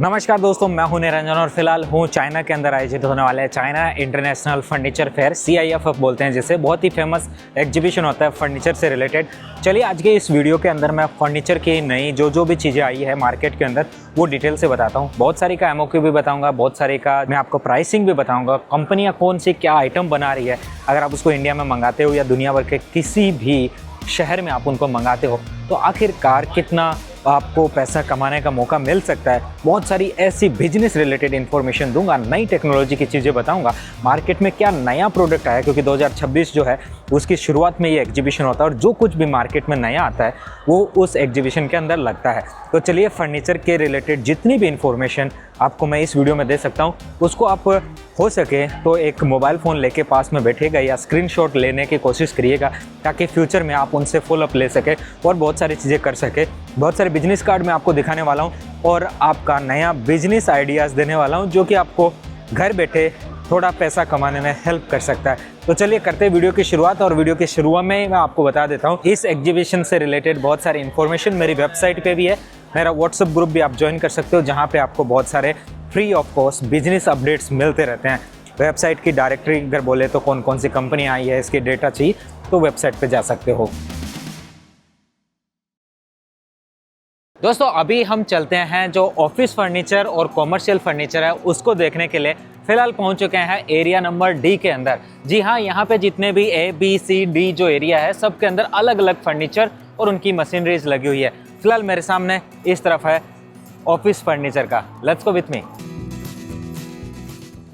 नमस्कार दोस्तों, मैं हूं निरंजन और फिलहाल हूं चाइना के अंदर आयोजित होने वाले China international furniture fair CIF बोलते हैं, जिसे बहुत ही फेमस एग्जीबिशन होता है फर्नीचर से रिलेटेड। चलिए आज के इस वीडियो के अंदर मैं फर्नीचर की नई जो भी चीज़ें आई है मार्केट के अंदर वो डिटेल से बताता हूँ। बहुत सारी का MOQ भी बताऊँगा, बहुत सारी का मैं आपको प्राइसिंग भी बताऊँगा, कंपनियाँ कौन सी क्या आइटम बना रही है। अगर आप उसको इंडिया में मंगाते हो या दुनिया भर के किसी भी शहर में आप उनको मंगाते हो तो आखिरकार कितना आपको पैसा कमाने का मौका मिल सकता है। बहुत सारी ऐसी बिजनेस रिलेटेड इन्फॉर्मेशन दूंगा, नई टेक्नोलॉजी की चीज़ें बताऊंगा, मार्केट में क्या नया प्रोडक्ट आया, क्योंकि 2026 जो है उसकी शुरुआत में ये एग्जीबिशन होता है और जो कुछ भी मार्केट में नया आता है वो उस एग्जीबिशन के अंदर लगता है। तो चलिए फर्नीचर के रिलेटेड जितनी भी इन्फॉर्मेशन आपको मैं इस वीडियो में दे सकता हूँ उसको आप हो सके तो एक मोबाइल फ़ोन लेके पास में बैठेगा या स्क्रीनशॉट लेने की कोशिश करिएगा, ताकि फ्यूचर में आप उनसे फुल अप ले सके और बहुत सारी चीज़ें कर सके। बहुत सारे बिजनेस कार्ड मैं आपको दिखाने वाला हूँ और आपका नया बिजनेस आइडियाज़ देने वाला हूँ, जो कि आपको घर बैठे थोड़ा पैसा कमाने में हेल्प कर सकता है। तो चलिए करते हैं वीडियो की शुरुआत। और वीडियो की शुरुआत में मैं आपको बता देता हूँ इस एग्जीबिशन से रिलेटेड बहुत सारी इन्फॉर्मेशन मेरी वेबसाइट पे भी है। मेरा व्हाट्सएप ग्रुप भी आप ज्वाइन कर सकते हो, जहाँ पे आपको बहुत सारे free of cost business updates मिलते रहते हैं। वेबसाइट की डायरेक्टरी अगर बोले तो कौन कौन सी कंपनी आई है इसकी डेटा चाहिए तो वेबसाइट पे जा सकते हो। दोस्तों अभी हम चलते हैं जो ऑफिस फर्नीचर और कॉमर्शियल फर्नीचर है उसको देखने के लिए। फिलहाल पहुंच चुके हैं एरिया नंबर D के अंदर। जी हाँ, यहाँ पे जितने भी A, B, C, D जो एरिया है सब के अंदर अलग अलग फर्नीचर और उनकी मशीनरीज लगी हुई है। फिलहाल मेरे सामने इस तरफ है ऑफिस फर्नीचर का। Let's go with me.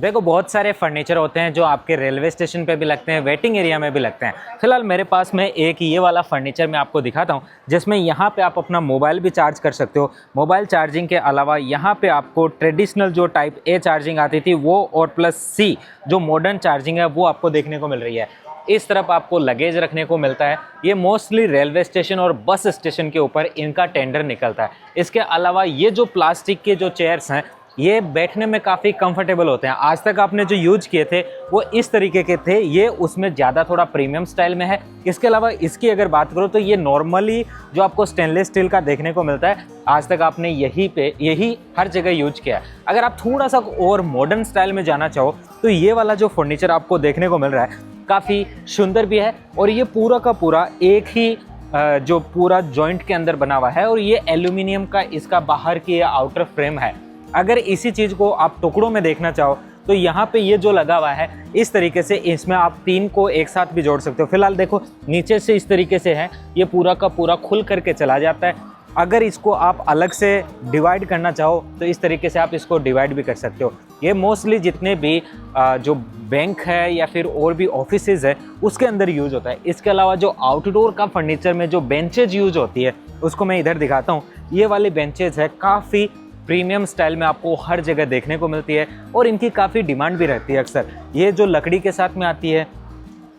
देखो बहुत सारे फर्नीचर होते हैं जो आपके रेलवे स्टेशन पे भी लगते हैं, वेटिंग एरिया में भी लगते हैं। फिलहाल मेरे पास में एक ये वाला फर्नीचर मैं आपको दिखाता हूँ, जिसमें यहाँ पे आप अपना मोबाइल भी चार्ज कर सकते हो। मोबाइल चार्जिंग के अलावा यहाँ पे आपको ट्रेडिशनल जो टाइप A चार्जिंग आती थी वो और +C जो मॉडर्न चार्जिंग है वो आपको देखने को मिल रही है। इस तरफ आपको लगेज रखने को मिलता है। ये मोस्टली रेलवे स्टेशन और बस स्टेशन के ऊपर इनका टेंडर निकलता है। इसके अलावा ये जो प्लास्टिक के जो चेयर्स हैं ये बैठने में काफ़ी कंफर्टेबल होते हैं। आज तक आपने जो यूज किए थे वो इस तरीके के थे, ये उसमें ज़्यादा थोड़ा प्रीमियम स्टाइल में है। इसके अलावा इसकी अगर बात करो तो ये नॉर्मली जो आपको स्टेनलेस स्टील का देखने को मिलता है, आज तक आपने यही हर जगह यूज किया है। अगर आप थोड़ा सा और मॉडर्न स्टाइल में जाना चाहो तो ये वाला जो फर्नीचर आपको देखने को मिल रहा है काफ़ी सुंदर भी है और ये पूरा का पूरा एक ही जो पूरा जॉइंट के अंदर बना हुआ है और ये एल्यूमिनियम का इसका बाहर की आउटर फ्रेम है। अगर इसी चीज़ को आप टुकड़ों में देखना चाहो तो यहाँ पे ये जो लगा हुआ है इस तरीके से इसमें आप 3 को एक साथ भी जोड़ सकते हो। फिलहाल देखो नीचे से इस तरीके से है, ये पूरा का पूरा खुल करके चला जाता है। अगर इसको आप अलग से डिवाइड करना चाहो तो इस तरीके से आप इसको डिवाइड भी कर सकते हो। ये मोस्टली जितने भी जो बैंक है या फिर और भी ऑफिसेज है उसके अंदर यूज होता है। इसके अलावा जो आउटडोर का फर्नीचर में जो बेंचेज यूज होती है उसको मैं इधर दिखाता हूँ। ये वाली बेंचेज है काफ़ी प्रीमियम स्टाइल में आपको हर जगह देखने को मिलती है और इनकी काफ़ी डिमांड भी रहती है। अक्सर ये जो लकड़ी के साथ में आती है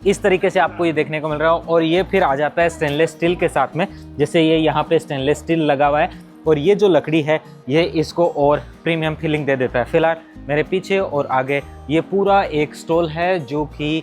इस तरीके से आपको ये देखने को मिल रहा है और ये फिर आ जाता है स्टेनलेस स्टील के साथ में। जैसे ये यहाँ पे स्टेनलेस स्टील लगा हुआ है और ये जो लकड़ी है ये इसको और प्रीमियम फीलिंग दे देता है। फिलहाल मेरे पीछे और आगे ये पूरा एक स्टॉल है जो कि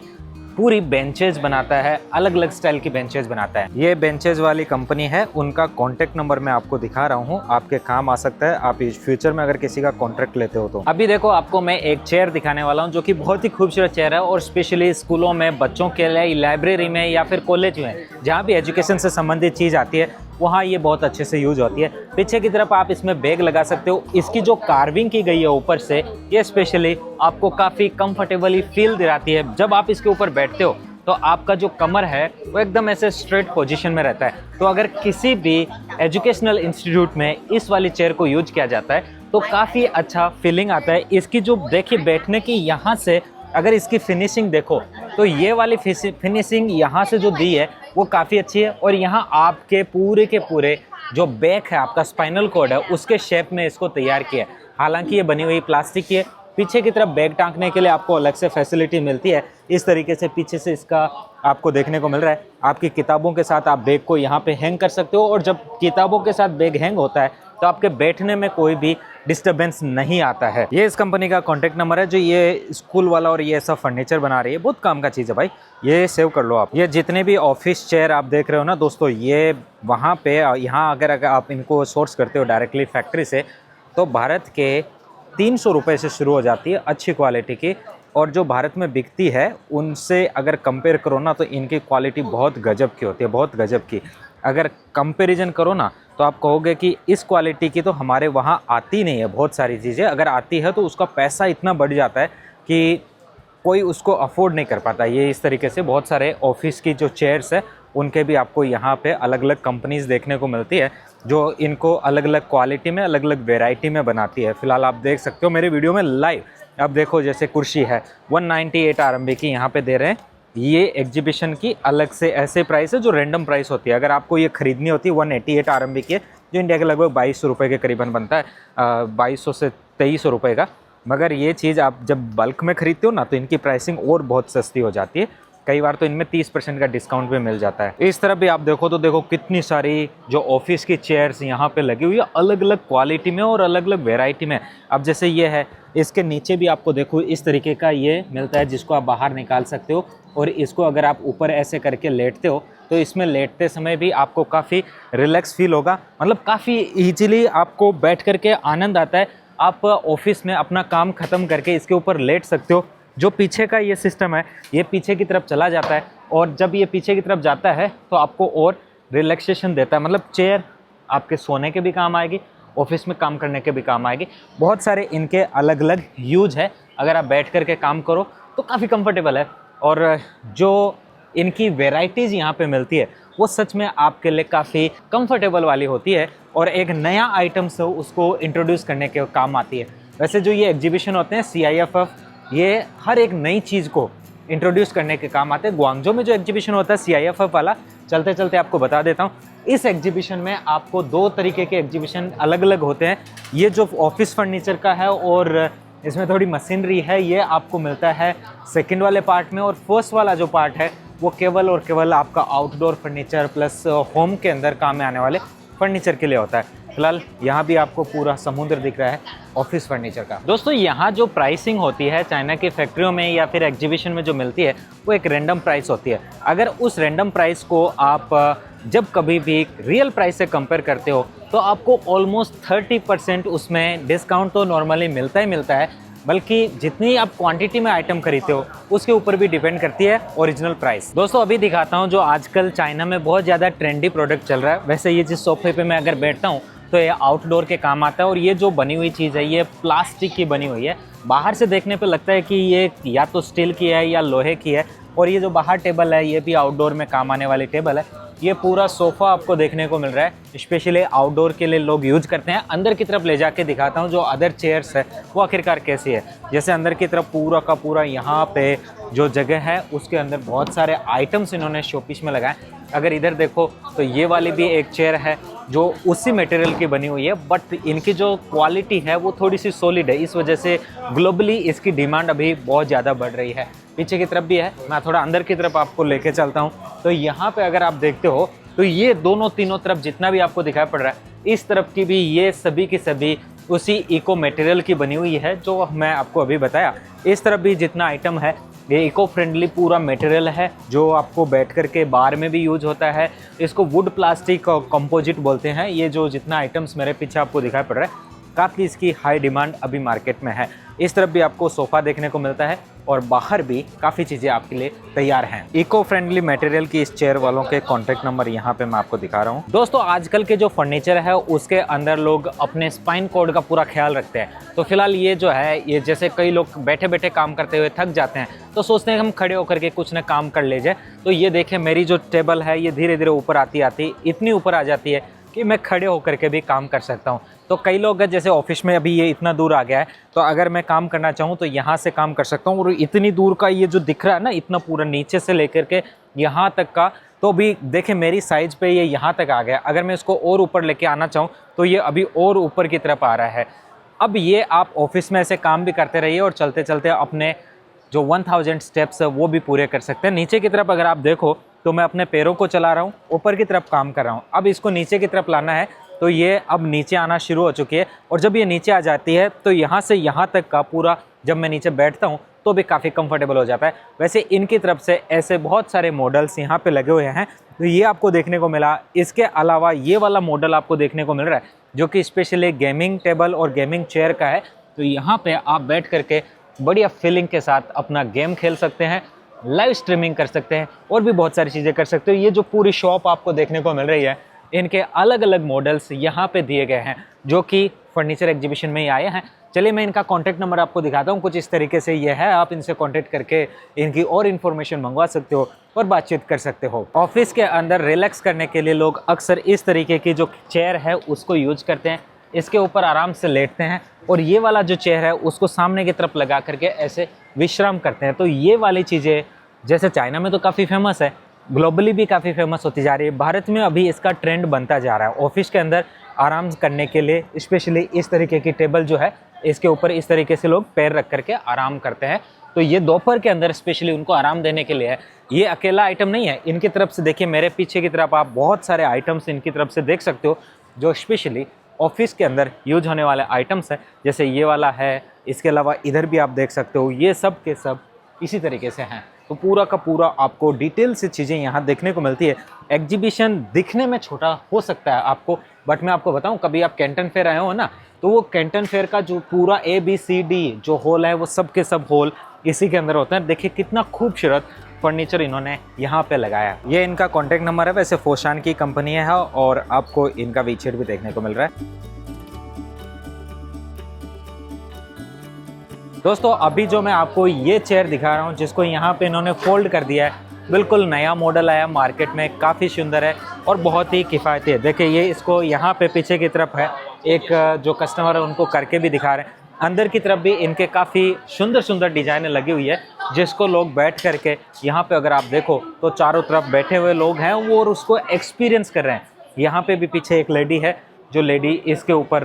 पूरी बेंचेज बनाता है, अलग अलग स्टाइल की बेंचेज बनाता है। ये बेंचेज वाली कंपनी है, उनका कॉन्टैक्ट नंबर मैं आपको दिखा रहा हूँ, आपके काम आ सकता है आप इस फ्यूचर में अगर किसी का कॉन्ट्रैक्ट लेते हो तो। अभी देखो आपको मैं एक चेयर दिखाने वाला हूँ जो कि बहुत ही खूबसूरत चेयर है और स्पेशली स्कूलों में बच्चों के लिए, लाइब्रेरी में या फिर कॉलेज में जहाँ भी एजुकेशन से संबंधित चीज़ आती है वहाँ ये बहुत अच्छे से यूज होती है। पीछे की तरफ आप इसमें बैग लगा सकते हो। इसकी जो कार्विंग की गई है ऊपर से ये स्पेशली आपको काफ़ी कंफर्टेबली फील दिलाती है। जब आप इसके ऊपर बैठते हो तो आपका जो कमर है वो एकदम ऐसे स्ट्रेट पोजीशन में रहता है। तो अगर किसी भी एजुकेशनल इंस्टीट्यूट में इस वाली चेयर को यूज किया जाता है तो काफ़ी अच्छा फीलिंग आता है। इसकी जो देखिए बैठने की यहाँ से अगर इसकी फिनिशिंग देखो तो ये वाली फिनिशिंग यहाँ से जो दी है वो काफ़ी अच्छी है और यहाँ आपके पूरे के पूरे जो बैक है आपका स्पाइनल कॉर्ड है उसके शेप में इसको तैयार किया है। हालांकि ये बनी हुई प्लास्टिक की है। पीछे की तरफ बैग टांगने के लिए आपको अलग से फैसिलिटी मिलती है। इस तरीके से पीछे से इसका आपको देखने को मिल रहा है। आपकी किताबों के साथ आप बैग को यहाँ पे हैंग कर सकते हो और जब किताबों के साथ बैग हैंग होता है तो आपके बैठने में कोई भी डिस्टर्बेंस नहीं आता है। ये इस कंपनी का कॉन्टैक्ट नंबर है जो ये स्कूल वाला और ये ऐसा फर्नीचर बना रही है। बहुत काम का चीज़ है भाई, ये सेव कर लो आप। ये जितने भी ऑफिस चेयर आप देख रहे हो ना दोस्तों, ये वहाँ पे यहाँ अगर आप इनको सोर्स करते हो डायरेक्टली फैक्ट्री से तो भारत के 300 रुपये से शुरू हो जाती है अच्छी क्वालिटी की, और जो भारत में बिकती है उनसे अगर कंपेयर करो ना तो इनकी क्वालिटी बहुत गजब की होती है, बहुत गजब की। अगर कंपैरिजन करो ना तो आप कहोगे कि इस क्वालिटी की तो हमारे वहाँ आती नहीं है बहुत सारी चीज़ें, अगर आती है तो उसका पैसा इतना बढ़ जाता है कि कोई उसको अफोर्ड नहीं कर पाता। ये इस तरीके से बहुत सारे ऑफिस की जो चेयर्स है उनके भी आपको यहाँ पे अलग अलग कंपनीज़ देखने को मिलती है जो इनको अलग अलग क्वालिटी में, अलग अलग वेराइटी में बनाती है। फिलहाल आप देख सकते हो मेरे वीडियो में लाइव। अब देखो जैसे कुर्सी है 198 RMB की यहाँ पे दे रहे हैं। ये एग्जीबिशन की अलग से ऐसे प्राइस है जो रैंडम प्राइस होती है। अगर आपको ये खरीदनी होती है 188 RMB की है, जो इंडिया के लगभग 2200 रुपये के करीबन बनता है, 2200 से 2300 रुपये का। मगर ये चीज़ आप जब बल्क में खरीदते हो ना तो इनकी प्राइसिंग और बहुत सस्ती हो जाती है। कई बार तो इनमें 30% का डिस्काउंट भी मिल जाता है। इस तरफ भी आप देखो तो देखो कितनी सारी जो ऑफिस की चेयर्स यहाँ पे लगी हुई है अलग अलग क्वालिटी में और अलग अलग वेराइटी में। अब जैसे ये है, इसके नीचे भी आपको देखो इस तरीके का ये मिलता है जिसको आप बाहर निकाल सकते हो, और इसको अगर आप ऊपर ऐसे करके लेटते हो तो इसमें लेटते समय भी आपको काफ़ी रिलैक्स फील होगा। मतलब काफ़ी ईजिली आपको बैठ करके आनंद आता है। आप ऑफिस में अपना काम ख़त्म करके इसके ऊपर लेट सकते हो। जो पीछे का ये सिस्टम है ये पीछे की तरफ चला जाता है, और जब ये पीछे की तरफ जाता है तो आपको और रिलैक्सेशन देता है। मतलब चेयर आपके सोने के भी काम आएगी, ऑफिस में काम करने के भी काम आएगी। बहुत सारे इनके अलग अलग यूज है। अगर आप बैठ करके काम करो तो काफ़ी कंफर्टेबल है, और जो इनकी वेराइटीज़ यहाँ पे मिलती है वो सच में आपके लिए काफ़ी कंफर्टेबल वाली होती है, और एक नया आइटम से उसको इंट्रोड्यूस करने के काम आती है। वैसे जो ये एग्जीबिशन होते हैं CIFF, ये हर एक नई चीज़ को इंट्रोड्यूस करने के काम आते हैं। ग्वांगझो में जो एग्जीबिशन होता है CIFF वाला, चलते चलते आपको बता देता हूँ। इस एग्जीबिशन में आपको 2 तरीके के एग्जीबिशन अलग अलग होते हैं। ये जो ऑफिस फर्नीचर का है और इसमें थोड़ी मशीनरी है, ये आपको मिलता है सेकंड वाले पार्ट में, और फर्स्ट वाला जो पार्ट है वो केवल और केवल आपका आउटडोर फर्नीचर प्लस होम के अंदर काम में आने वाले फर्नीचर के लिए होता है। फिलहाल यहाँ भी आपको पूरा समुद्र दिख रहा है ऑफिस फर्नीचर का। दोस्तों यहाँ जो प्राइसिंग होती है चाइना की फैक्ट्रियों में या फिर एग्जीबिशन में जो मिलती है वो एक रैंडम प्राइस होती है। अगर उस रैंडम प्राइस को आप जब कभी भी रियल प्राइस से कंपेयर करते हो तो आपको ऑलमोस्ट 30% उसमें डिस्काउंट तो नॉर्मली मिलता ही मिलता है, बल्कि जितनी आप क्वांटिटी में आइटम खरीदते हो उसके ऊपर भी डिपेंड करती है ओरिजिनल प्राइस। दोस्तों अभी दिखाता हूँ जो आजकल चाइना में बहुत ज़्यादा ट्रेंडी प्रोडक्ट चल रहा है। वैसे ये जिस सोफे पे मैं अगर बैठता हूँ तो ये आउटडोर के काम आता है, और ये जो बनी हुई चीज़ है ये प्लास्टिक की बनी हुई है। बाहर से देखने पे लगता है कि ये या तो स्टील की है या लोहे की है, और ये जो बाहर टेबल है ये भी आउटडोर में काम आने वाली टेबल है। ये पूरा सोफ़ा आपको देखने को मिल रहा है, स्पेशली आउटडोर के लिए लोग यूज करते हैं। अंदर की तरफ ले जाके दिखाता हूँ जो अदर चेयर्स है वो आखिरकार कैसी है। जैसे अंदर की तरफ पूरा का पूरा यहाँ पे जो जगह है उसके अंदर बहुत सारे आइटम्स इन्होंने शोपीस में लगाए। अगर इधर देखो तो ये वाली भी एक चेयर है जो उसी मटेरियल की बनी हुई है, बट इनकी जो क्वालिटी है वो थोड़ी सी सॉलिड है, इस वजह से ग्लोबली इसकी डिमांड अभी बहुत ज़्यादा बढ़ रही है। पीछे की तरफ भी है, मैं थोड़ा अंदर की तरफ आपको लेके चलता हूँ। तो यहाँ पे अगर आप देखते हो तो ये दोनों तीनों तरफ जितना भी आपको दिखाई पड़ रहा है, इस तरफ की भी ये सभी की सभी उसी इको मटेरियल की बनी हुई है जो मैं आपको अभी बताया। इस तरफ भी जितना आइटम है ये इको फ्रेंडली पूरा मटेरियल है जो आपको बैठ कर के बार में भी यूज होता है। इसको वुड प्लास्टिक कंपोजिट बोलते हैं। ये जो जितना आइटम्स मेरे पीछे आपको दिखाई पड़ रहा है काफ़ी इसकी हाई डिमांड अभी मार्केट में है। इस तरफ भी आपको सोफ़ा देखने को मिलता है, और बाहर भी काफ़ी चीज़ें आपके लिए तैयार हैं। इको फ्रेंडली मटेरियल की इस चेयर वालों के कॉन्टैक्ट नंबर यहाँ पे मैं आपको दिखा रहा हूँ। दोस्तों आजकल के जो फर्नीचर है उसके अंदर लोग अपने स्पाइन कोड का पूरा ख्याल रखते हैं। तो फिलहाल ये जो है, ये जैसे कई लोग बैठे बैठे काम करते हुए थक जाते हैं तो सोचते हैं हम खड़े होकर के कुछ ना काम कर ले जाए। तो ये देखें मेरी जो टेबल है ये धीरे धीरे ऊपर आती आती इतनी ऊपर आ जाती है कि मैं खड़े होकर के भी काम कर सकता हूँ। तो कई लोग जैसे ऑफिस में अभी ये इतना दूर आ गया है, तो अगर मैं काम करना चाहूँ तो यहाँ से काम कर सकता हूँ। और इतनी दूर का ये जो दिख रहा है ना, इतना पूरा नीचे से लेकर के यहाँ तक का, तो भी देखें मेरी साइज़ पे ये यहाँ तक आ गया। अगर मैं इसको और ऊपर लेके आना चाहूँ तो ये अभी और ऊपर की तरफ आ रहा है। अब ये आप ऑफिस में ऐसे काम भी करते रहिए और चलते चलते अपने जो 1000 स्टेप्स है वो भी पूरे कर सकते हैं। नीचे की तरफ अगर आप देखो तो मैं अपने पैरों को चला रहा हूँ, ऊपर की तरफ काम कर रहा हूँ। अब इसको नीचे की तरफ लाना है तो ये अब नीचे आना शुरू हो चुकी है, और जब ये नीचे आ जाती है तो यहाँ से यहाँ तक का पूरा जब मैं नीचे बैठता हूँ तो भी काफ़ी कंफर्टेबल हो जाता है। वैसे इनकी तरफ से ऐसे बहुत सारे मॉडल्स यहाँ पे लगे हुए हैं तो ये आपको देखने को मिला। इसके अलावा ये वाला मॉडल आपको देखने को मिल रहा है जो कि स्पेशली गेमिंग टेबल और गेमिंग चेयर का है। तो यहाँ पे आप बैठ करके बढ़िया फीलिंग के साथ अपना गेम खेल सकते हैं, लाइव स्ट्रीमिंग कर सकते हैं और भी बहुत सारी चीज़ें कर सकते हो। ये जो पूरी शॉप आपको देखने को मिल रही है, इनके अलग अलग मॉडल्स यहाँ पे दिए गए हैं जो कि फर्नीचर एग्जीबिशन में ही आए हैं। चलिए मैं इनका कॉन्टैक्ट नंबर आपको दिखाता हूँ। कुछ इस तरीके से ये है, आप इनसे कॉन्टैक्ट करके इनकी और इन्फॉर्मेशन मंगवा सकते हो और बातचीत कर सकते हो। ऑफिस के अंदर रिलैक्स करने के लिए लोग अक्सर इस तरीके की जो चेयर है उसको यूज करते हैं, इसके ऊपर आराम से लेटते हैं और ये वाला जो चेयर है उसको सामने की तरफ लगा करके ऐसे विश्राम करते हैं। तो ये वाली चीज़ें जैसे चाइना में तो काफ़ी फेमस है, ग्लोबली भी काफ़ी फेमस होती जा रही है, भारत में अभी इसका ट्रेंड बनता जा रहा है। ऑफिस के अंदर आराम करने के लिए स्पेशली इस तरीके की टेबल जो है इसके ऊपर इस तरीके से लोग पैर रख करके आराम करते हैं। तो ये दोपहर के अंदर स्पेशली उनको आराम देने के लिए है। ये अकेला आइटम नहीं है, इनकी तरफ से देखिए, मेरे पीछे की तरफ आप बहुत सारे आइटम्स इनकी तरफ से देख सकते हो जो स्पेशली ऑफिस के अंदर यूज होने वाले आइटम्स हैं। जैसे ये वाला है, इसके अलावा इधर भी आप देख सकते हो, ये सब के सब इसी तरीके से हैं। तो पूरा का पूरा आपको डिटेल से चीज़ें यहाँ देखने को मिलती है। एग्जीबिशन दिखने में छोटा हो सकता है आपको, बट मैं आपको बताऊँ, कभी आप कैंटन फेयर आए हो ना, तो वो कैंटन फेयर का जो पूरा ABCD जो हॉल है वो सब के सब हॉल इसी के अंदर होता है। देखिए कितना खूबसूरत फर्नीचर इन्होंने यहाँ पे लगाया। ये इनका कॉन्टैक्ट नंबर है, वैसे फोशान की कंपनी है और आपको इनका वेबसाइट भी देखने को मिल रहा है। दोस्तों अभी जो मैं आपको ये चेयर दिखा रहा हूँ जिसको यहाँ पे इन्होंने फोल्ड कर दिया है, बिल्कुल नया मॉडल आया मार्केट में, काफ़ी सुंदर है और बहुत ही किफ़ायती है। देखिए ये इसको यहाँ पे पीछे की तरफ है, एक जो कस्टमर है उनको करके भी दिखा रहे हैं। अंदर की तरफ भी इनके काफ़ी सुंदर सुंदर डिज़ाइनें लगी हुई है जिसको लोग बैठ करके यहाँ पे अगर आप देखो तो चारों तरफ बैठे हुए लोग हैं वो और उसको एक्सपीरियंस कर रहे हैं। यहाँ पे भी पीछे एक लेडी है जो लेडी इसके ऊपर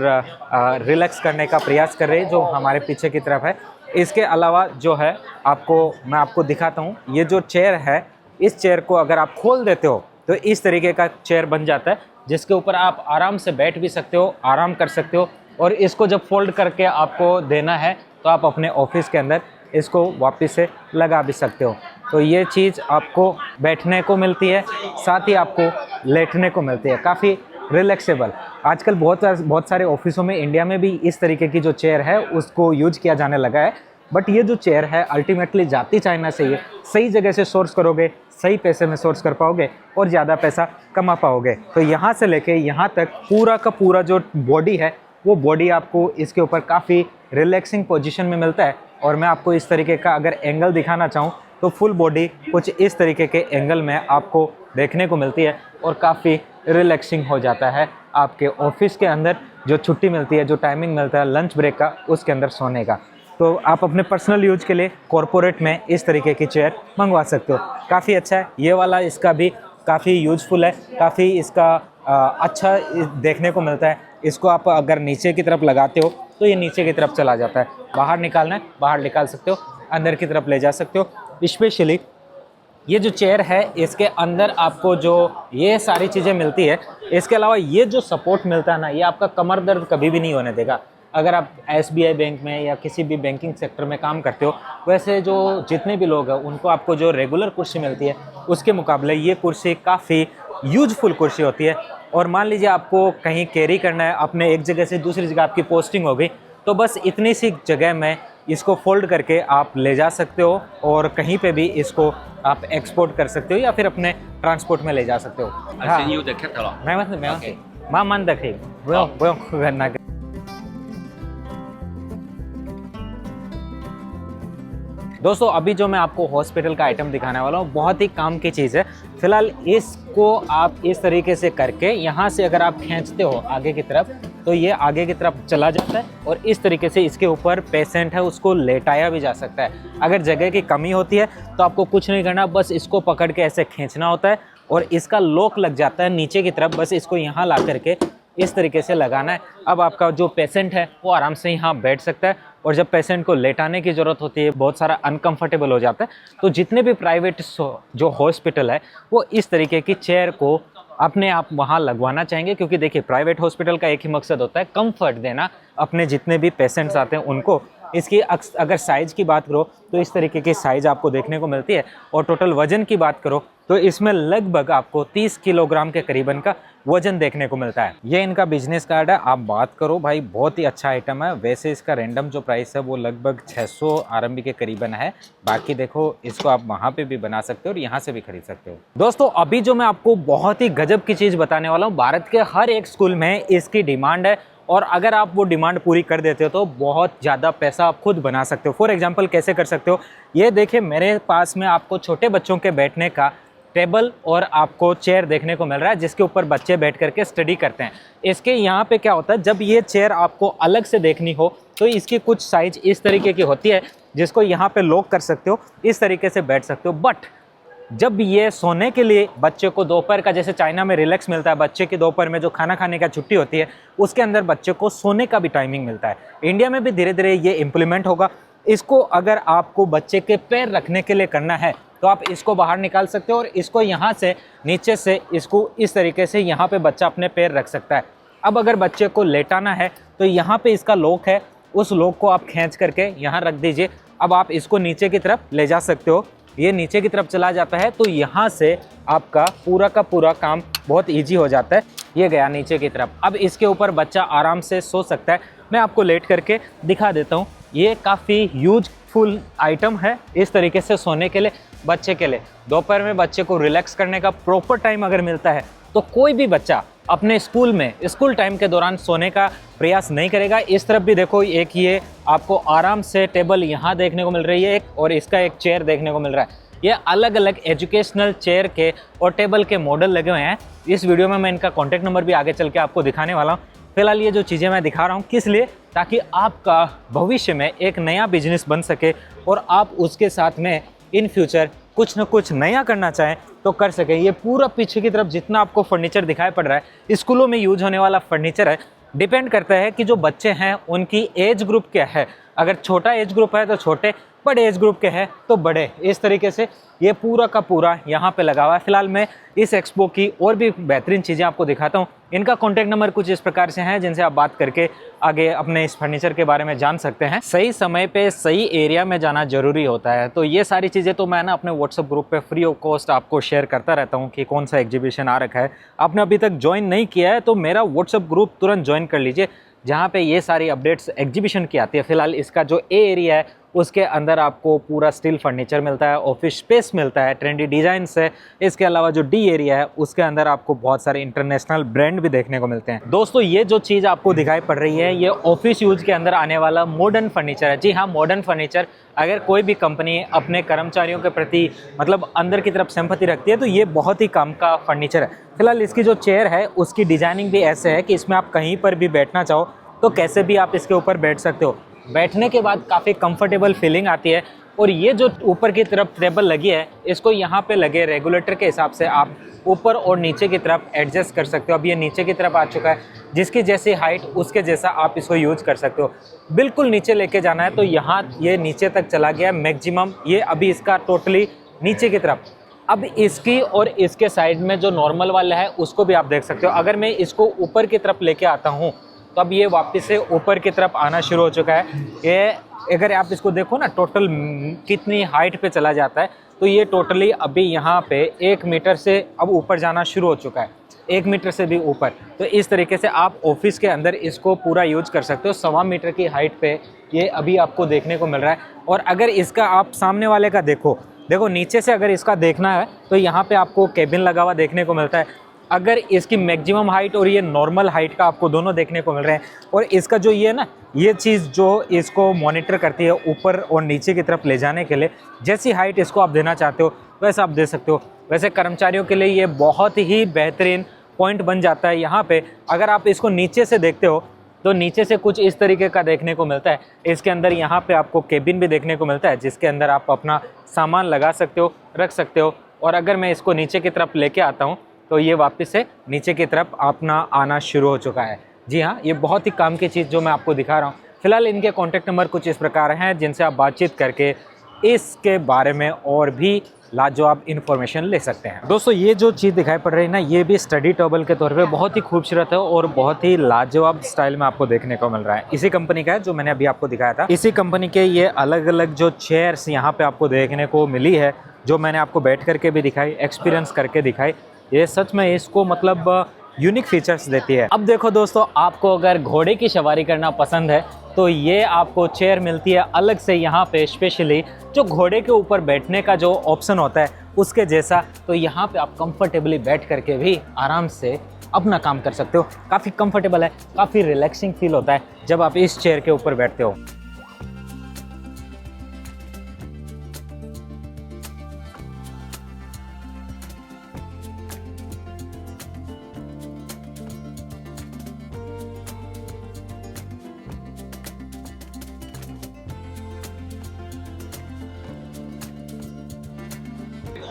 रिलैक्स करने का प्रयास कर रही है जो हमारे पीछे की तरफ है। इसके अलावा जो है मैं आपको दिखाता हूँ, ये जो चेयर है, इस चेयर को अगर आप खोल देते हो तो इस तरीके का चेयर बन जाता है जिसके ऊपर आप आराम से बैठ भी सकते हो, आराम कर सकते हो। और इसको जब फोल्ड करके आपको देना है तो आप अपने ऑफिस के अंदर इसको वापस से लगा भी सकते हो। तो ये चीज़ आपको बैठने को मिलती है, साथ ही आपको लेटने को मिलती है, काफ़ी रिलैक्सेबल। आजकल बहुत सारे ऑफिसों में, इंडिया में भी इस तरीके की जो चेयर है उसको यूज किया जाने लगा है। बट ये जो चेयर है अल्टीमेटली जाती चाइना से ही है। सही जगह से सोर्स करोगे, सही पैसे में सोर्स कर पाओगे और ज़्यादा पैसा कमा पाओगे। तो यहाँ से लेके यहाँ तक पूरा का पूरा जो बॉडी है वो बॉडी आपको इसके ऊपर काफ़ी रिलैक्सिंग पोजीशन में मिलता है। और मैं आपको इस तरीके का अगर एंगल दिखाना चाहूँ तो फुल बॉडी कुछ इस तरीके के एंगल में आपको देखने को मिलती है और काफ़ी रिलैक्सिंग हो जाता है आपके ऑफिस के अंदर। जो छुट्टी मिलती है, जो टाइमिंग मिलता है लंच ब्रेक का, उसके अंदर सोने का, तो आप अपने पर्सनल यूज के लिए कॉरपोरेट में इस तरीके की चेयर मंगवा सकते हो। काफ़ी अच्छा है ये वाला, इसका भी काफ़ी यूजफुल है, काफ़ी इसका अच्छा देखने को मिलता है। इसको आप अगर नीचे की तरफ लगाते हो तो ये नीचे की तरफ चला जाता है, बाहर निकालना है बाहर निकाल सकते हो, अंदर की तरफ ले जा सकते हो। स्पेशली ये जो चेयर है इसके अंदर आपको जो ये सारी चीज़ें मिलती है, इसके अलावा ये जो सपोर्ट मिलता है ना, ये आपका कमर दर्द कभी भी नहीं होने देगा। अगर आप SBI बैंक में या किसी भी बैंकिंग सेक्टर में काम करते हो, वैसे जो जितने भी लोग हैं उनको आपको जो रेगुलर कुर्सी मिलती है उसके मुकाबले ये कुर्सी काफ़ी यूजफुल कुर्सी होती है। और मान लीजिए आपको कहीं कैरी करना है, अपने एक जगह से दूसरी जगह आपकी पोस्टिंग हो गई, तो बस इतनी सी जगह में इसको फोल्ड करके आप ले जा सकते हो और कहीं पे भी इसको आप एक्सपोर्ट कर सकते हो या फिर अपने ट्रांसपोर्ट में ले जा सकते हो। हाँ, दोस्तों अभी जो मैं आपको हॉस्पिटल का आइटम दिखाने वाला हूँ बहुत ही काम की चीज़ है। फिलहाल इसको आप इस तरीके से करके यहाँ से अगर आप खींचते हो आगे की तरफ तो ये आगे की तरफ चला जाता है और इस तरीके से इसके ऊपर पेशेंट है उसको लेटाया भी जा सकता है। अगर जगह की कमी होती है तो आपको कुछ नहीं करना, बस इसको पकड़ के ऐसे खींचना होता है और इसका लॉक लग जाता है नीचे की तरफ, बस इसको यहाँ ला करके इस तरीके से लगाना है। अब आपका जो पेशेंट है वो आराम से यहाँ बैठ सकता है। और जब पेशेंट को लेटाने की ज़रूरत होती है, बहुत सारा अनकंफर्टेबल हो जाता है, तो जितने भी प्राइवेट जो हॉस्पिटल है वो इस तरीके की चेयर को अपने आप वहाँ लगवाना चाहेंगे। क्योंकि देखिए प्राइवेट हॉस्पिटल का एक ही मकसद होता है, कंफर्ट देना अपने जितने भी पेशेंट्स आते हैं उनको। इसकी अगर साइज़ की बात करो तो इस तरीके की साइज़ आपको देखने को मिलती है। और टोटल वज़न की बात करो तो इसमें लगभग आपको 30 किलोग्राम के करीबन का वजन देखने को मिलता है। ये इनका बिजनेस कार्ड है। आप बात करो भाई, बहुत ही अच्छा आइटम है। वैसे इसका रैंडम जो प्राइस है वो लगभग 600 आरएमबी के करीबन है। बाकी देखो, इसको आप वहाँ पे भी बना सकते हो और यहाँ से भी खरीद सकते हो। दोस्तों, अभी जो मैं आपको बहुत ही गजब की चीज़ बताने वाला हूँ, भारत के हर एक स्कूल में इसकी डिमांड है और अगर आप वो डिमांड पूरी कर देते हो तो बहुत ज़्यादा पैसा आप खुद बना सकते हो। फॉर एग्जांपल कैसे कर सकते हो, ये देखिए मेरे पास में आपको छोटे बच्चों के बैठने का टेबल और आपको चेयर देखने को मिल रहा है जिसके ऊपर बच्चे बैठ करके स्टडी करते हैं। इसके यहाँ पे क्या होता है, जब ये चेयर आपको अलग से देखनी हो तो इसकी कुछ साइज इस तरीके की होती है जिसको यहाँ पे लॉक कर सकते हो, इस तरीके से बैठ सकते हो। बट जब ये सोने के लिए बच्चे को दोपहर का, जैसे चाइना में रिलैक्स मिलता है बच्चे की दोपहर में जो खाना खाने का छुट्टी होती है, उसके अंदर बच्चे को सोने का भी टाइमिंग मिलता है। इंडिया में भी धीरे धीरे ये इम्प्लीमेंट होगा। इसको अगर आपको बच्चे के पैर रखने के लिए करना है तो आप इसको बाहर निकाल सकते हो और इसको यहाँ से नीचे से इसको इस तरीके से यहाँ पे बच्चा अपने पैर रख सकता है। अब अगर बच्चे को लेटाना है तो यहाँ पे इसका लॉक है, उस लॉक को आप खींच करके यहाँ रख दीजिए। अब आप इसको नीचे की तरफ ले जा सकते हो, ये नीचे की तरफ चला जाता है तो यहाँ से आपका पूरा का पूरा काम बहुत ईजी हो जाता है। ये गया नीचे की तरफ। अब इसके ऊपर बच्चा आराम से सो सकता है। मैं आपको लेट करके दिखा देता हूँ। ये काफ़ी यूजफुल आइटम है इस तरीके से सोने के लिए, बच्चे के लिए। दोपहर में बच्चे को रिलैक्स करने का प्रॉपर टाइम अगर मिलता है तो कोई भी बच्चा अपने स्कूल में स्कूल टाइम के दौरान सोने का प्रयास नहीं करेगा। इस तरफ भी देखो, एक ये आपको आराम से टेबल यहाँ देखने को मिल रही है एक, और इसका एक चेयर देखने को मिल रहा है। ये अलग अलग एजुकेशनल चेयर के और टेबल के मॉडल लगे हुए हैं। इस वीडियो में मैं इनका कॉन्टैक्ट नंबर भी आगे चल के आपको दिखाने वाला हूँ। फिलहाल ये जो चीज़ें मैं दिखा रहा हूँ किस लिए, ताकि आपका भविष्य में एक नया बिजनेस बन सके और आप उसके साथ में इन फ्यूचर कुछ न कुछ नया करना चाहें तो कर सके। ये पूरा पीछे की तरफ जितना आपको फर्नीचर दिखाई पड़ रहा है स्कूलों में यूज होने वाला फर्नीचर है। डिपेंड करता है कि जो बच्चे हैं उनकी एज ग्रुप क्या है। अगर छोटा एज ग्रुप है तो छोटे, बड़े एज ग्रुप के हैं तो बड़े। इस तरीके से ये पूरा का पूरा यहाँ पे लगा हुआ है। फिलहाल मैं इस एक्सपो की और भी बेहतरीन चीज़ें आपको दिखाता हूँ। इनका कॉन्टैक्ट नंबर कुछ इस प्रकार से हैं जिनसे आप बात करके आगे अपने इस फर्नीचर के बारे में जान सकते हैं। सही समय पे सही एरिया में जाना जरूरी होता है। तो ये सारी चीज़ें तो मैं ना अपने व्हाट्सएप ग्रुप पे फ्री ऑफ कॉस्ट आपको शेयर करता रहता हूँ कि कौन सा एग्जीबिशन आ रखा है। आपने अभी तक ज्वाइन नहीं किया है तो मेरा व्हाट्सएप ग्रुप तुरंत ज्वाइन कर लीजिए, जहाँ पे ये सारी अपडेट्स एग्जीबिशन की आती है। फिलहाल इसका जो ए एरिया है उसके अंदर आपको पूरा स्टील फर्नीचर मिलता है, ऑफिस स्पेस मिलता है, ट्रेंडी डिजाइन से। इसके अलावा जो डी एरिया है उसके अंदर आपको बहुत सारे इंटरनेशनल ब्रांड भी देखने को मिलते हैं। दोस्तों, ये जो चीज़ आपको दिखाई पड़ रही है ये ऑफिस यूज के अंदर आने वाला मॉडर्न फर्नीचर है। जी हाँ, मॉडर्न फर्नीचर। अगर कोई भी कंपनी अपने कर्मचारियों के प्रति मतलब अंदर की तरफ सिंपैथी रखती है तो ये बहुत ही काम का फर्नीचर है। फिलहाल इसकी जो चेयर है उसकी डिजाइनिंग भी ऐसे है कि इसमें आप कहीं पर भी बैठना चाहो तो कैसे भी आप इसके ऊपर बैठ सकते हो। बैठने के बाद काफ़ी कंफर्टेबल फीलिंग आती है। और ये जो ऊपर की तरफ टेबल लगी है इसको यहाँ पे लगे रेगुलेटर के हिसाब से आप ऊपर और नीचे की तरफ एडजस्ट कर सकते हो। अब ये नीचे की तरफ आ चुका है, जिसकी जैसी हाइट उसके जैसा आप इसको यूज कर सकते हो। बिल्कुल नीचे लेके जाना है तो यहाँ ये नीचे तक चला गया मैक्सिमम। ये अभी इसका टोटली नीचे की तरफ। अब इसकी और इसके साइड में जो नॉर्मल वाला है उसको भी आप देख सकते हो। अगर मैं इसको ऊपर की तरफ लेके आता हूँ तो अब ये वापस से ऊपर की तरफ आना शुरू हो चुका है। ये अगर आप इसको देखो ना टोटल कितनी हाइट पे चला जाता है, तो ये टोटली अभी यहाँ पे 1 मीटर से अब ऊपर जाना शुरू हो चुका है, 1 मीटर से भी ऊपर। तो इस तरीके से आप ऑफिस के अंदर इसको पूरा यूज कर सकते हो। 1.25 मीटर की हाइट पे ये अभी आपको देखने को मिल रहा है। और अगर इसका आप सामने वाले का देखो नीचे से अगर इसका देखना है तो यहाँ पे आपको केबिन लगा हुआ देखने को मिलता है। अगर इसकी मैक्सिमम हाइट और ये नॉर्मल हाइट का आपको दोनों देखने को मिल रहे हैं। और इसका जो ये ना ये चीज़ जो इसको मॉनिटर करती है ऊपर और नीचे की तरफ ले जाने के लिए, जैसी हाइट इसको आप देना चाहते हो वैसा आप दे सकते हो। वैसे कर्मचारियों के लिए ये बहुत ही बेहतरीन पॉइंट बन जाता है। यहाँ पे अगर आप इसको नीचे से देखते हो तो नीचे से कुछ इस तरीके का देखने को मिलता है। इसके अंदर यहाँ पे आपको केबिन भी देखने को मिलता है जिसके अंदर आप अपना सामान लगा सकते हो, रख सकते हो। और अगर मैं इसको नीचे की तरफ लेके आता हूँ तो ये वापस से नीचे की तरफ अपना आना शुरू हो चुका है। जी हाँ, ये बहुत ही काम की चीज़ जो मैं आपको दिखा रहा हूँ। फिलहाल इनके कॉन्टैक्ट नंबर कुछ इस प्रकार हैं जिनसे आप बातचीत करके इसके बारे में और भी लाजवाब इन्फॉर्मेशन ले सकते हैं। दोस्तों ये जो चीज़ दिखाई पड़ रही है ना, ये भी स्टडी टेबल के तौर पे बहुत ही खूबसूरत है और बहुत ही लाजवाब स्टाइल में आपको देखने को मिल रहा है। इसी कंपनी का है जो मैंने अभी आपको दिखाया था। इसी कंपनी के ये अलग अलग जो चेयर्स यहाँ पे आपको देखने को मिली है, जो मैंने आपको बैठ करके भी दिखाई, एक्सपीरियंस करके दिखाई, ये सच में इसको मतलब यूनिक फीचर्स देती है। अब देखो दोस्तों, आपको अगर घोड़े की सवारी करना पसंद है तो ये आपको चेयर मिलती है अलग से यहाँ पे, स्पेशली जो घोड़े के ऊपर बैठने का जो ऑप्शन होता है उसके जैसा। तो यहाँ पे आप कंफर्टेबली बैठ करके भी आराम से अपना काम कर सकते हो। काफ़ी कंफर्टेबल है, काफ़ी रिलैक्सिंग फील होता है जब आप इस चेयर के ऊपर बैठते हो।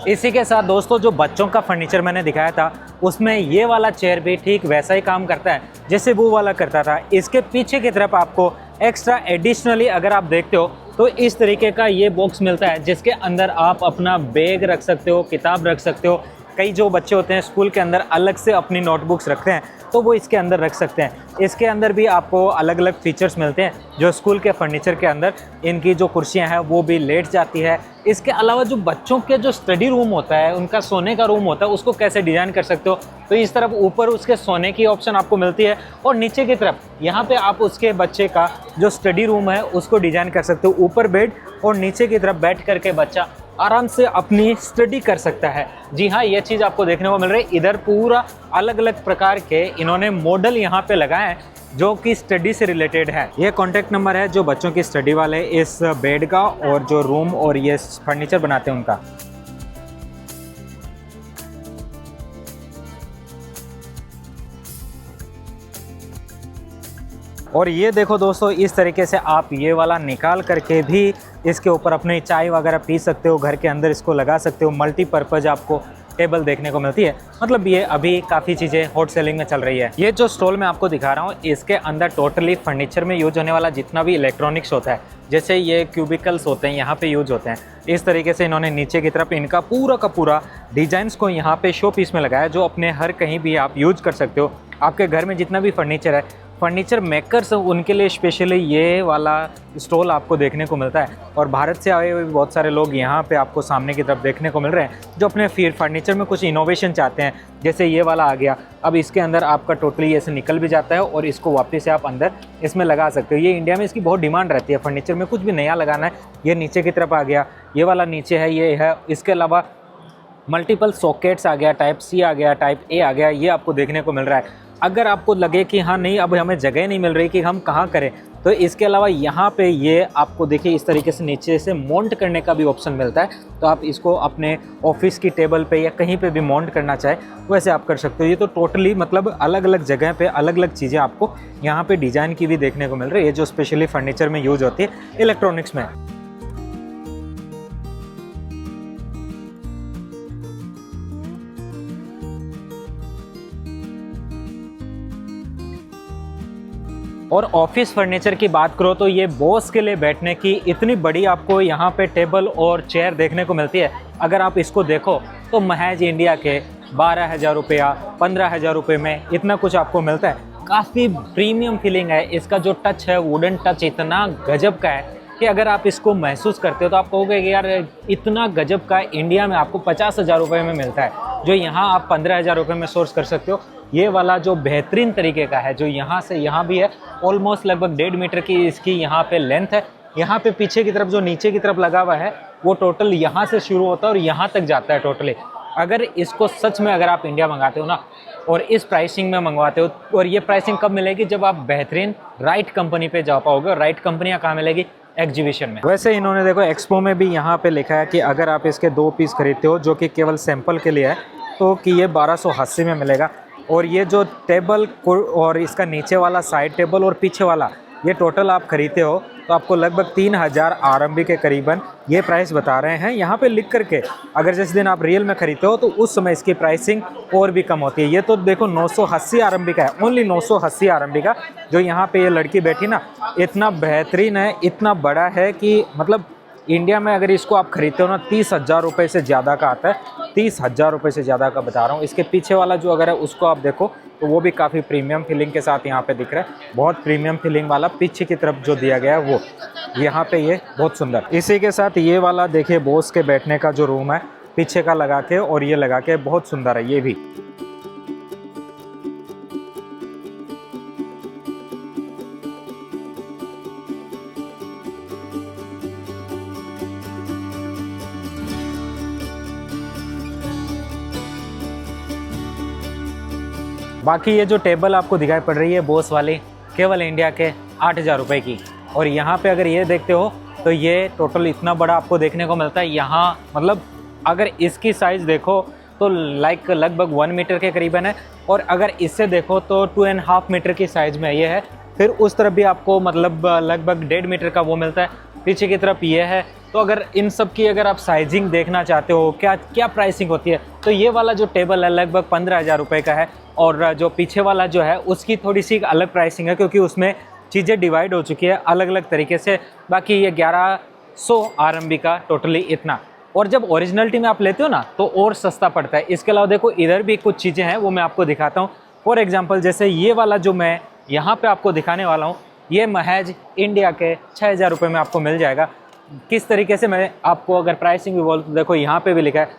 इसी के साथ दोस्तों, जो बच्चों का फर्नीचर मैंने दिखाया था उसमें ये वाला चेयर भी ठीक वैसा ही काम करता है जैसे वो वाला करता था। इसके पीछे की तरफ आपको एक्स्ट्रा एडिशनली अगर आप देखते हो तो इस तरीके का ये बॉक्स मिलता है जिसके अंदर आप अपना बैग रख सकते हो, किताब रख सकते हो। कई जो बच्चे होते हैं स्कूल के अंदर अलग से अपनी नोटबुक्स रखते हैं तो वो इसके अंदर रख सकते हैं। इसके अंदर भी आपको अलग अलग फीचर्स मिलते हैं जो स्कूल के फर्नीचर के अंदर इनकी जो कुर्सियां हैं वो भी लेट जाती है। इसके अलावा जो बच्चों के जो स्टडी रूम होता है, उनका सोने का रूम होता है, उसको कैसे डिज़ाइन कर सकते हो। तो इस तरफ ऊपर उसके सोने की ऑप्शन आपको मिलती है और नीचे की तरफ यहाँ पे आप उसके बच्चे का जो स्टडी रूम है उसको डिज़ाइन कर सकते हो। ऊपर बेड और नीचे की तरफ बैठ करके बच्चा आराम से अपनी स्टडी कर सकता है। जी हाँ, ये चीज़ आपको देखने को मिल रही है। इधर पूरा अलग अलग प्रकार के इन्होंने मॉडल यहाँ पे लगाए हैं जो कि स्टडी से रिलेटेड है। ये कॉन्टैक्ट नंबर है जो बच्चों की स्टडी वाले इस बेड का और जो रूम और ये फर्नीचर बनाते हैं उनका। और ये देखो दोस्तों, इस तरीके से आप ये वाला निकाल करके भी इसके ऊपर अपनी चाय वगैरह पी सकते हो, घर के अंदर इसको लगा सकते हो। मल्टीपर्पज़ आपको टेबल देखने को मिलती है। मतलब ये अभी काफ़ी चीज़ें हॉट सेलिंग में चल रही है। ये जो स्टॉल मैं आपको दिखा रहा हूँ इसके अंदर टोटली फर्नीचर में यूज होने वाला जितना भी इलेक्ट्रॉनिक्स होता है, जैसे ये क्यूबिकल्स होते हैं यहाँ पे यूज होते हैं। इस तरीके से इन्होंने नीचे की तरफ इनका पूरा का पूरा डिजाइन्स को यहाँ पे शो पीस में लगाया जो अपने हर कहीं भी आप यूज कर सकते हो। आपके घर में जितना भी फर्नीचर है, फर्नीचर मेकर्स उनके लिए स्पेशली ये वाला स्टॉल आपको देखने को मिलता है। और भारत से आए हुए बहुत सारे लोग यहाँ पे आपको सामने की तरफ देखने को मिल रहे हैं जो अपने फर्नीचर में कुछ इनोवेशन चाहते हैं। जैसे ये वाला आ गया, अब इसके अंदर आपका टोटली ऐसे निकल भी जाता है और इसको वापस से आप अंदर इसमें लगा सकते हो। ये इंडिया में इसकी बहुत डिमांड रहती है, फर्नीचर में कुछ भी नया लगाना है। ये नीचे की तरफ आ गया, ये वाला नीचे है, ये है। इसके अलावा मल्टीपल सॉकेट्स आ गया, टाइप सी आ गया, टाइप ए आ गया, ये आपको देखने को मिल रहा है। अगर आपको लगे कि हाँ नहीं, अब हमें जगह नहीं मिल रही कि हम कहाँ करें, तो इसके अलावा यहाँ पे ये आपको देखिए इस तरीके से नीचे से माउंट करने का भी ऑप्शन मिलता है। तो आप इसको अपने ऑफिस की टेबल पे या कहीं पे भी माउंट करना चाहे वैसे आप कर सकते हो। ये तो टोटली मतलब अलग अलग जगह पे अलग अलग चीज़ें आपको यहाँ पे डिज़ाइन की भी देखने को मिल रही है जो स्पेशली फर्नीचर में यूज होती है, इलेक्ट्रॉनिक्स में। और ऑफिस फर्नीचर की बात करो तो ये बॉस के लिए बैठने की इतनी बड़ी आपको यहाँ पे टेबल और चेयर देखने को मिलती है। अगर आप इसको देखो तो महज इंडिया के 12,000 रुपया 15,000 रुपये में इतना कुछ आपको मिलता है। काफ़ी प्रीमियम फीलिंग है। इसका जो टच है, वुडन टच इतना गजब का है कि अगर आप इसको महसूस करते हो तो आप कहोगे कि यार इतना गजब का इंडिया में आपको 50,000 रुपये में मिलता है, जो यहाँ आप 15,000 रुपये में सोर्स कर सकते हो। ये वाला जो बेहतरीन तरीके का है, जो यहाँ से यहाँ भी है, ऑलमोस्ट लगभग 1.5 मीटर की इसकी यहाँ पे लेंथ है। यहाँ पे पीछे की तरफ जो नीचे की तरफ लगा हुआ है वो टोटल यहाँ से शुरू होता है और यहाँ तक जाता है टोटली। अगर इसको सच में अगर आप इंडिया मंगाते हो ना और इस प्राइसिंग में मंगवाते हो, और ये प्राइसिंग कब मिलेगी, जब आप बेहतरीन राइट कंपनी पे जा पाओगे। और राइट कंपनियाँ कहाँ मिलेगी? एग्जीबिशन में। वैसे इन्होंने देखो एक्सपो में भी यहाँ पे लिखा है कि अगर आप इसके 2 पीस खरीदते हो जो कि केवल सैंपल के लिए है तो कि ये 1280 में मिलेगा। और ये जो टेबल और इसका नीचे वाला साइड टेबल और पीछे वाला ये टोटल आप खरीदते हो तो आपको लगभग 3,000 RMB के करीबन ये प्राइस बता रहे हैं यहाँ पे लिख करके। अगर जिस दिन आप रियल में खरीदते हो तो उस समय इसकी प्राइसिंग और भी कम होती है। ये तो देखो 980 RMB का है, ओनली 980 RMB का। जो यहाँ पे ये लड़की बैठी ना, इतना बेहतरीन है, इतना बड़ा है कि मतलब इंडिया में अगर इसको आप खरीदते हो ना 30,000 रुपये से ज़्यादा का आता है, 30,000 रुपये से ज़्यादा का बता रहा हूँ। इसके पीछे वाला जो अगर है उसको आप देखो तो वो भी काफ़ी प्रीमियम फीलिंग के साथ यहाँ पे दिख रहा है। बहुत प्रीमियम फीलिंग वाला पीछे की तरफ जो दिया गया है वो यहाँ पे ये बहुत सुंदर। इसी के साथ ये वाला देखिए बॉस के बैठने का जो रूम है पीछे का लगा के और ये लगा के बहुत सुंदर है ये भी। बाकी ये जो टेबल आपको दिखाई पड़ रही है बॉस वाली, केवल इंडिया के 8,000 रुपये की। और यहाँ पे अगर ये देखते हो तो ये टोटल इतना बड़ा आपको देखने को मिलता है यहाँ। मतलब अगर इसकी साइज़ देखो तो लगभग 1 मीटर के करीबन है, और अगर इससे देखो तो 2.5 मीटर की साइज़ में ये है। फिर उस तरफ भी आपको मतलब लगभग 1.5 मीटर का वो मिलता है, पीछे की तरफ ये है। तो अगर इन सब की अगर आप साइजिंग देखना चाहते हो क्या क्या प्राइसिंग होती है, तो ये वाला जो टेबल है लगभग 15,000 रुपये का है। और जो पीछे वाला जो है उसकी थोड़ी सी अलग प्राइसिंग है, क्योंकि उसमें चीज़ें डिवाइड हो चुकी है अलग अलग तरीके से। बाकी ये 1100 RMB का टोटली इतना। और जब ओरिजिनलिटी में आप लेते हो ना तो और सस्ता पड़ता है। इसके अलावा देखो इधर भी कुछ चीज़ें हैं वो मैं आपको दिखाता हूँ। फॉर एग्जांपल जैसे ये वाला जो मैं यहाँ पे आपको दिखाने वाला हूँ, ये महज इंडिया के 6,000 रुपये में आपको मिल जाएगा। किस तरीके से मैं आपको अगर प्राइसिंग भी बोल तो देखो यहाँ पे भी लिखा है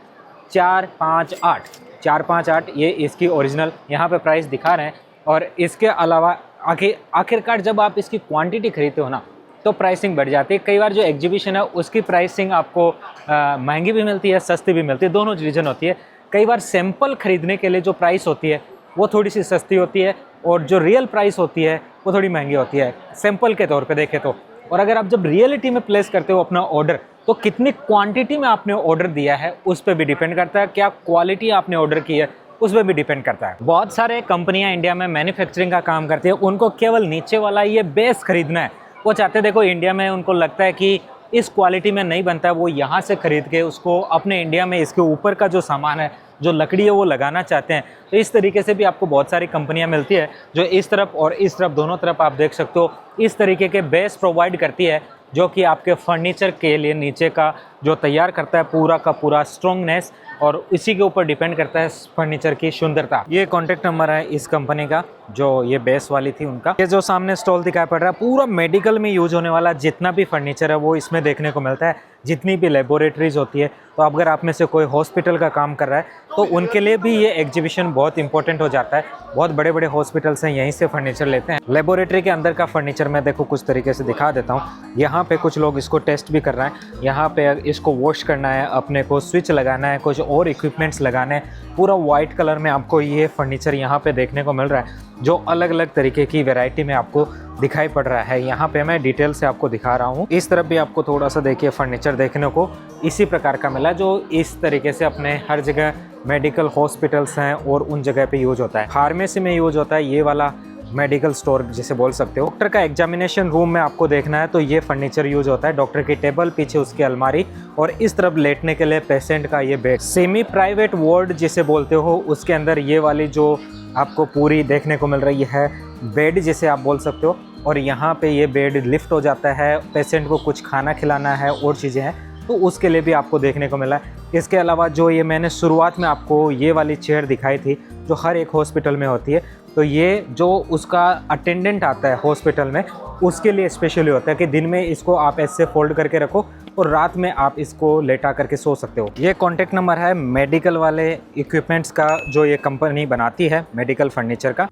458 ये इसकी ओरिजिनल यहाँ पे प्राइस दिखा रहे हैं। और इसके अलावा आखिरकार जब आप इसकी क्वांटिटी खरीदते हो ना तो प्राइसिंग बढ़ जाती है। कई बार जो एग्जीबिशन है उसकी प्राइसिंग आपको महंगी भी मिलती है, सस्ती भी मिलती है, दोनों रीजन होती है। कई बार सैंपल खरीदने के लिए जो प्राइस होती है वो थोड़ी सी सस्ती होती है, और जो रियल प्राइस होती है वो थोड़ी महंगी होती है सैंपल के तौर पे देखें तो। और अगर आप जब रियलिटी में प्लेस करते हो अपना ऑर्डर तो कितनी क्वांटिटी में आपने ऑर्डर दिया है उस पर भी डिपेंड करता है, क्या क्वालिटी आपने ऑर्डर की है उस पर भी डिपेंड करता है। बहुत सारे कंपनियां इंडिया में मैन्युफैक्चरिंग का काम करती है, उनको केवल नीचे वाला ये बेस खरीदना है। वो चाहते हैं देखो इंडिया में उनको लगता है कि इस क्वालिटी में नहीं बनता है, वो यहाँ से खरीद के उसको अपने इंडिया में इसके ऊपर का जो सामान है जो लकड़ी है वो लगाना चाहते हैं। तो इस तरीके से भी आपको बहुत सारी कंपनियां मिलती है जो इस तरफ और इस तरफ दोनों तरफ आप देख सकते हो इस तरीके के बेस प्रोवाइड करती है, जो कि आपके फर्नीचर के लिए नीचे का जो तैयार करता है पूरा का पूरा स्ट्रॉन्गनेस, और इसी के ऊपर डिपेंड करता है फर्नीचर की सुंदरता। ये कॉन्टैक्ट नंबर है इस कंपनी का जो ये बेस वाली थी उनका। ये जो सामने स्टॉल दिखाई पड़ रहा है पूरा मेडिकल में यूज होने वाला जितना भी फर्नीचर है वो इसमें देखने को मिलता है। जितनी भी लेबोरेटरीज होती है, तो अगर आप में से कोई हॉस्पिटल का काम कर रहा है तो उनके लिए भी ये एग्जीबिशन बहुत इंपॉर्टेंट हो जाता है। बहुत बड़े बड़े हॉस्पिटल्स हैं यहीं से फर्नीचर लेते हैं। लेबोरेटरी के अंदर का फर्नीचर मैं देखो कुछ तरीके से दिखा देता हूँ। यहाँ पे कुछ लोग इसको टेस्ट भी कर रहे हैं, यहाँ पे इसको वॉश करना है, अपने को स्विच लगाना है, कुछ और इक्विपमेंट्स लगाने हैं। पूरा वाइट कलर में आपको ये फर्नीचर यहाँ पे देखने को मिल रहा है, जो अलग अलग तरीके की वैरायटी में आपको दिखाई पड़ रहा है। यहाँ पे मैं डिटेल से आपको दिखा रहा हूँ। इस तरफ भी आपको थोड़ा सा देखिए फर्नीचर देखने को इसी प्रकार का मिला, जो इस तरीके से अपने हर जगह मेडिकल हॉस्पिटल्स हैं और उन जगह पे यूज होता है। फार्मेसी में यूज होता है ये वाला मेडिकल स्टोर जिसे बोल सकते हो। डॉक्टर का एग्जामिनेशन रूम में आपको देखना है तो ये फर्नीचर यूज होता है। डॉक्टर की टेबल, पीछे उसकी अलमारी, और इस तरफ लेटने के लिए पेशेंट का ये बेड। सेमी प्राइवेट वार्ड जिसे बोलते हो उसके अंदर ये वाली जो आपको पूरी देखने को मिल रही है बेड जिसे आप बोल सकते हो। और यहाँ पे ये बेड लिफ्ट हो जाता है, पेशेंट को कुछ खाना खिलाना है और चीज़ें हैं तो उसके लिए भी आपको देखने को मिला है। इसके अलावा जो ये मैंने शुरुआत में आपको ये वाली चेयर दिखाई थी जो हर एक हॉस्पिटल में होती है, तो ये जो उसका अटेंडेंट आता है हॉस्पिटल में उसके लिए स्पेशली होता है कि दिन में इसको आप ऐसे फोल्ड करके रखो और रात में आप इसको लेटा करके सो सकते हो। ये कॉन्टैक्ट नंबर है मेडिकल वाले इक्विपमेंट्स का जो ये कंपनी बनाती है मेडिकल फर्नीचर का।